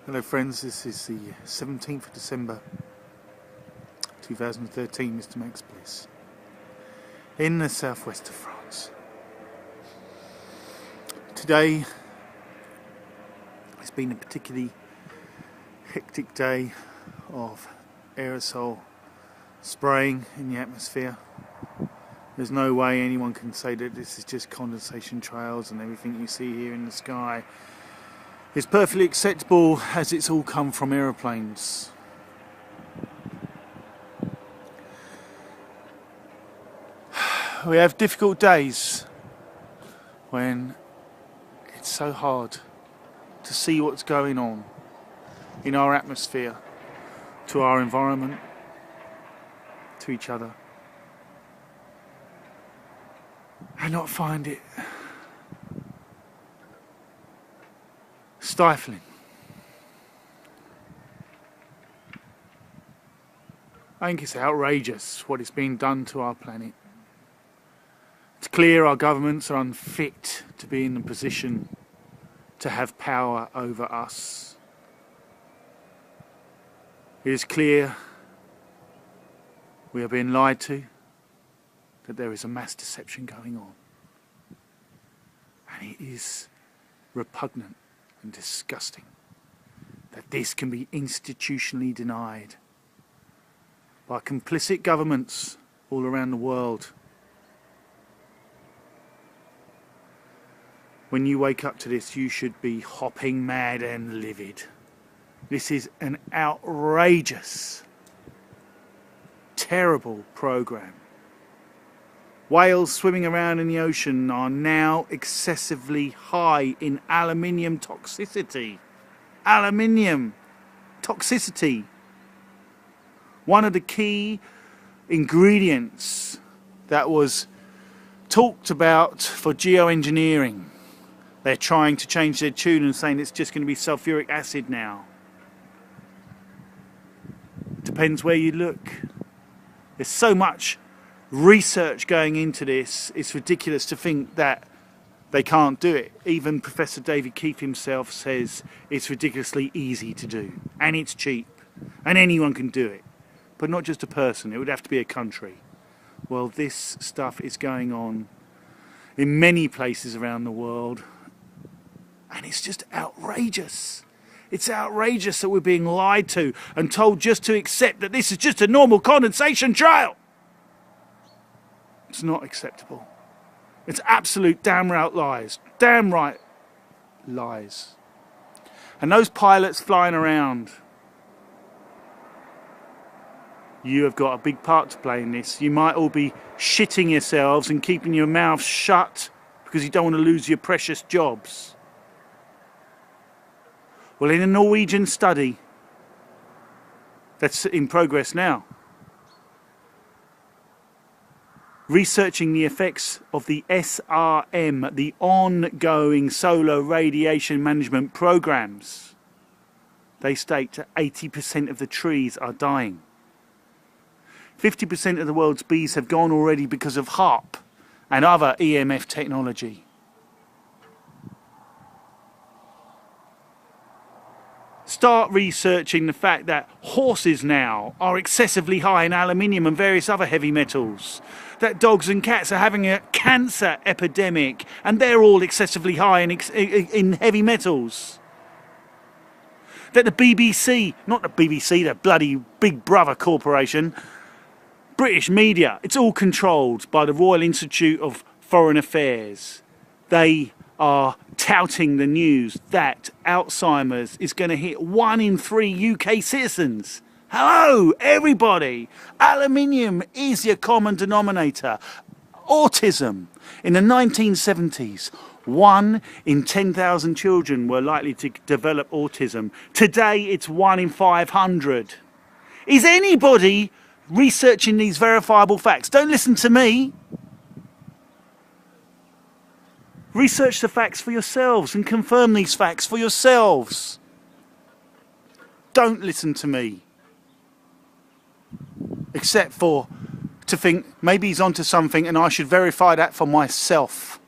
Hello friends, this is the 17th of December 2013, Mr. Max Bliss, in the southwest of France. Today has been a particularly hectic day of aerosol spraying in the atmosphere. There's no way anyone can say that this is just condensation trails and everything you see here in the sky is perfectly acceptable, as it's all come from aeroplanes. We have difficult days when it's so hard to see what's going on in our atmosphere, to our environment, to each other, and not find it stifling. I think it's outrageous what is being done to our planet. It's clear our governments are unfit to be in the position to have power over us. It is clear we are being lied to, that there is a mass deception going on. And it is repugnant and disgusting that this can be institutionally denied by complicit governments all around the world. When you wake up to this, you should be hopping mad and livid. This is an outrageous, terrible program. Whales swimming around in the ocean are now excessively high in aluminium toxicity. Aluminium toxicity. One of the key ingredients that was talked about for geoengineering. They're trying to change their tune and saying it's just going to be sulfuric acid now. Depends where you look. There's so much research going into this. It's ridiculous to think that they can't do it. Even Professor David Keith himself says it's ridiculously easy to do, and it's cheap, and anyone can do it, but not just a person. It would have to be a country. Well, this stuff is going on in many places around the world, and it's just outrageous. It's outrageous that we're being lied to and told just to accept that this is just a normal condensation trail. It's not acceptable. It's absolute damn right lies. Damn right lies. And those pilots flying around, you have got a big part to play in this. You might all be shitting yourselves and keeping your mouths shut because you don't want to lose your precious jobs. Well, in a Norwegian study that's in progress now, researching the effects of the SRM, the ongoing solar radiation management programs, they state that 80% of the trees are dying. 50% of the world's bees have gone already because of HAARP and other EMF technology. Start researching the fact that horses now are excessively high in aluminium and various other heavy metals. That dogs and cats are having a cancer epidemic and they're all excessively high in heavy metals. That the BBC, not the BBC, the bloody Big Brother Corporation, British media, it's all controlled by the Royal Institute of Foreign Affairs. They are touting the news that Alzheimer's is going to hit 1 in 3 UK citizens. Hello, everybody. Aluminium is your common denominator. Autism. In the 1970s, 1 in 10,000 children were likely to develop autism. Today, it's 1 in 500. Is anybody researching these verifiable facts? Don't listen to me. Research the facts for yourselves and confirm these facts for yourselves. Don't listen to me. Except for to think maybe he's onto something and I should verify that for myself.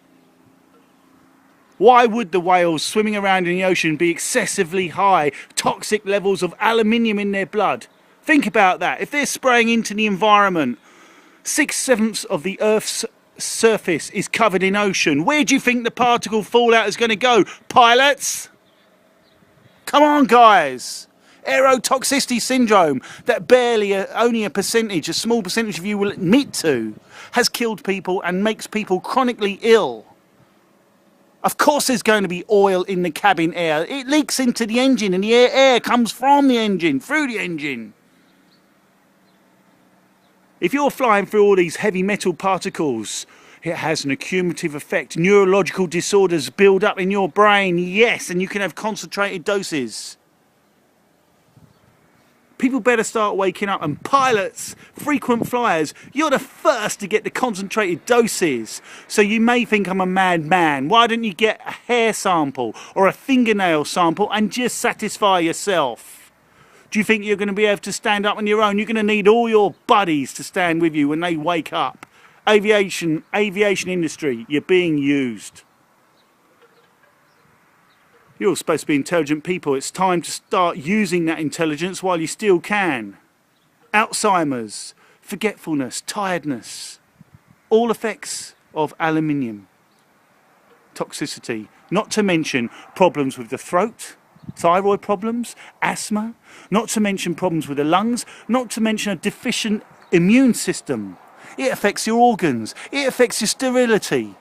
Why would the whales swimming around in the ocean be excessively high, toxic levels of aluminium in their blood? Think about that. If they're spraying into the environment, 6/7 of the Earth's surface is covered in ocean. Where do you think the particle fallout is going to go, pilots? Come on, guys. Aerotoxicity syndrome that barely, only a small percentage of you will admit to, has killed people and makes people chronically ill. Of course there's going to be oil in the cabin air. It leaks into the engine and the air comes from the engine, through the engine. If you're flying through all these heavy metal particles, it has an accumulative effect. Neurological disorders build up in your brain, yes, and you can have concentrated doses. People better start waking up, and pilots, frequent flyers, you're the first to get the concentrated doses. So you may think I'm a mad man. Why don't you get a hair sample or a fingernail sample and just satisfy yourself? Do you think you're going to be able to stand up on your own? You're going to need all your buddies to stand with you when they wake up. Aviation industry, you're being used. You're all supposed to be intelligent people. It's time to start using that intelligence while you still can. Alzheimer's, forgetfulness, tiredness, all effects of aluminium toxicity. Not to mention problems with the throat, thyroid problems, asthma, not to mention problems with the lungs, not to mention a deficient immune system. It affects your organs, it affects your sterility.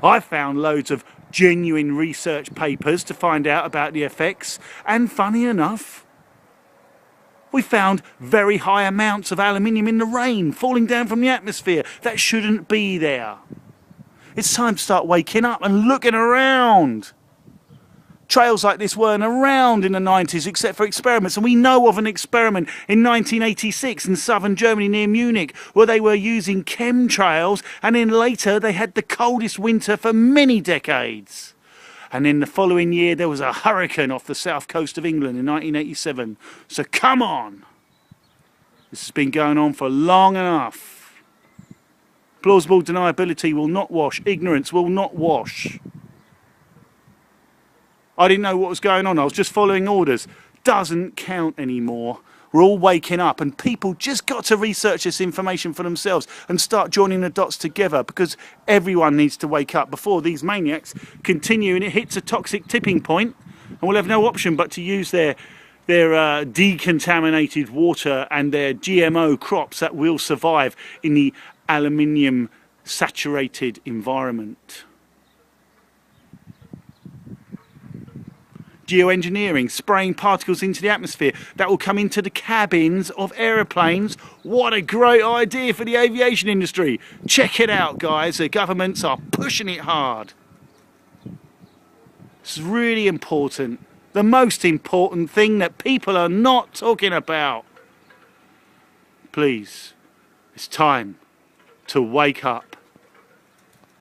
I found loads of genuine research papers to find out about the effects, and funny enough, we found very high amounts of aluminium in the rain falling down from the atmosphere that shouldn't be there. It's time to start waking up and looking around. Trails like this weren't around in the 90s except for experiments, and we know of an experiment in 1986 in southern Germany near Munich where they were using chemtrails, and then later they had the coldest winter for many decades. And then the following year there was a hurricane off the south coast of England in 1987. So come on! This has been going on for long enough. Plausible deniability will not wash. Ignorance will not wash. I didn't know what was going on. I was just following orders. Doesn't count anymore. We're all waking up, and people just got to research this information for themselves and start joining the dots together, because everyone needs to wake up before these maniacs continue and it hits a toxic tipping point, and we'll have no option but to use their decontaminated water and their GMO crops that will survive in the aluminium saturated environment. Geoengineering, spraying particles into the atmosphere that will come into the cabins of aeroplanes. What a great idea for the aviation industry. Check it out, guys. The governments are pushing it hard. It's really important. The most important thing that people are not talking about. Please, it's time to wake up.